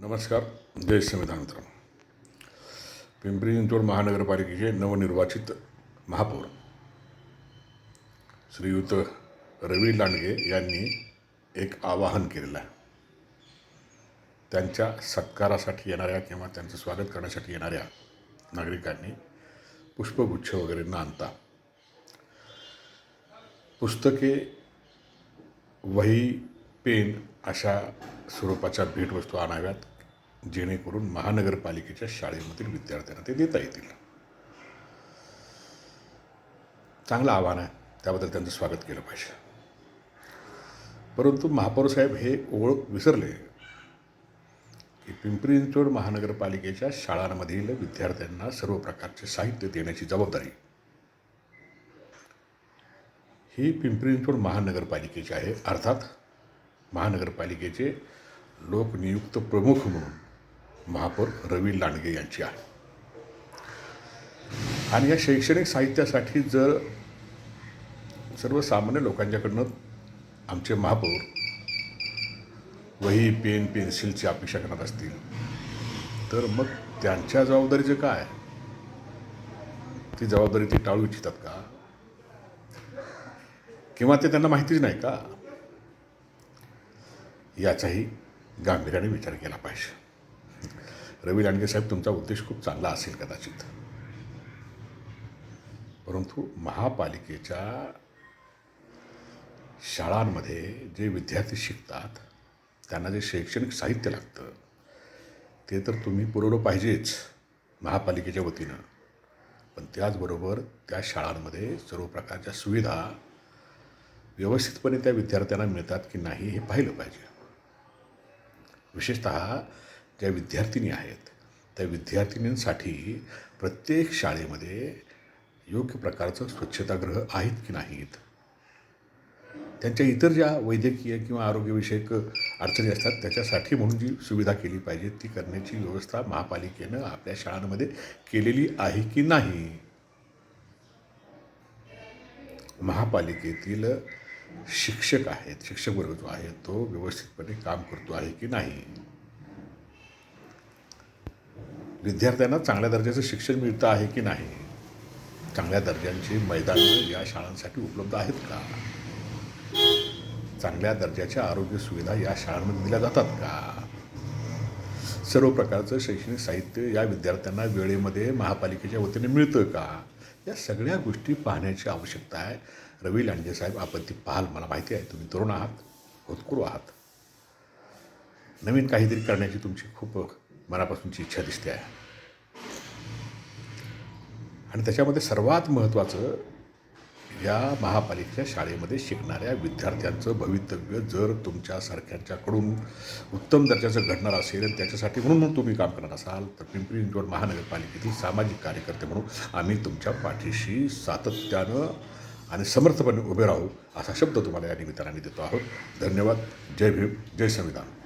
नमस्कार. जय संविधान मित्रांनो. पिंपरी चिंचवड महानगरपालिकेचे नवनिर्वाचित महापौर श्रीयुत रवी लांडगे यांनी एक आवाहन केलेलं आहे. त्यांच्या सत्कारासाठी येणाऱ्या किंवा त्यांचं स्वागत करण्यासाठी येणाऱ्या नागरिकांनी पुष्पगुच्छ वगैरे न आणता पुस्तके, वही, पेन अशा स्वरूपाच्या भेटवस्तू आणाव्यात, जेणेकरून महानगरपालिकेच्या शाळेमधील विद्यार्थ्यांना ते देता येतील. चांगलं आव्हान आहे, त्याबद्दल त्यांचं स्वागत केलं पाहिजे. परंतु महापौर साहेब हे ओळ विसरले की पिंपरी चिंचवड महानगरपालिकेच्या शाळांमधील विद्यार्थ्यांना सर्व प्रकारचे साहित्य देण्याची जबाबदारी ही पिंपरी चिंचवड महानगरपालिकेची आहे. अर्थात महानगरपालिकेचे लोकनियुक्त प्रमुख म्हणून महापौर रवी लांडगे यांची आहे. आणि या शैक्षणिक साहित्यासाठी जर सर्वसामान्य लोकांच्याकडनं आमचे महापौर वही, पेन, पेन्सिलची अपेक्षा करत असतील तर मग त्यांच्या जबाबदारीचं काय? ती जबाबदारी ती टाळू इच्छितात का? किंवा ते त्यांना माहितीच नाही का? याचाही गांभीर्याने विचार केला पाहिजे. रवी लांडगे साहेब, तुमचा उद्देश खूप चांगला असेल कदाचित, परंतु महापालिकेच्या शाळांमध्ये जे विद्यार्थी शिकतात त्यांना जे शैक्षणिक साहित्य लागतं ते तर तुम्ही पुरवलं पाहिजेच महापालिकेच्या वतीनं, पण त्याचबरोबर त्या शाळांमध्ये सर्व प्रकारच्या सुविधा व्यवस्थितपणे त्या विद्यार्थ्यांना मिळतात की नाही हे पाहिलं पाहिजे. विशेषतः ज्या विद्यार्थिनी आहेत त्या विद्यार्थिनींसाठी प्रत्येक शाळेमध्ये योग्य प्रकारचं स्वच्छतागृह आहेत की नाहीत, त्यांच्या इतर ज्या वैद्यकीय किंवा आरोग्यविषयक अडचणी असतात त्याच्यासाठी म्हणून जी सुविधा केली पाहिजे ती करण्याची व्यवस्था महापालिकेनं आपल्या शाळांमध्ये केलेली आहे की नाही. महापालिकेतील शिक्षक आहेत, शिक्षक वर्ग जो आहे तो व्यवस्थितपणे काम करतो आहे की नाही. विद्यार्थ्यांना चांगल्या दर्जाचं शिक्षण मिळतं आहे की नाही. चांगल्या दर्जाची मैदानं या शाळांसाठी उपलब्ध आहेत का? चांगल्या दर्जाच्या आरोग्य सुविधा या शाळांमध्ये दिल्या जातात का? सर्व प्रकारचं शैक्षणिक साहित्य या विद्यार्थ्यांना वेळेमध्ये महापालिकेच्या वतीने मिळतं का? या सगळ्या गोष्टी पाहण्याची आवश्यकता आहे. रवी लांडगे साहेब, आपण ती पाहाल. मला माहिती आहे तुम्ही तरुण आहात, होतकरू आहात, नवीन काहीतरी करण्याची तुमची खूप मनापासूनची इच्छा दिसते आहे. आणि त्याच्यामध्ये सर्वात महत्त्वाचं या महापालिकेच्या शाळेमध्ये शिकणाऱ्या विद्यार्थ्यांचं भवितव्य जर तुमच्यासारख्यांच्याकडून उत्तम दर्जाचं घडणार असेल आणि त्याच्यासाठी म्हणून तुम्ही काम करणार असाल तर पिंपरी चिंचवड महानगरपालिकेतील सामाजिक कार्यकर्ते म्हणून आम्ही तुमच्या पाठीशी सातत्यानं आणि समर्थपणे उभे राहू असा शब्द तुम्हाला या निमित्ताने देतो आहोत. धन्यवाद. जय भीम, जय संविधान.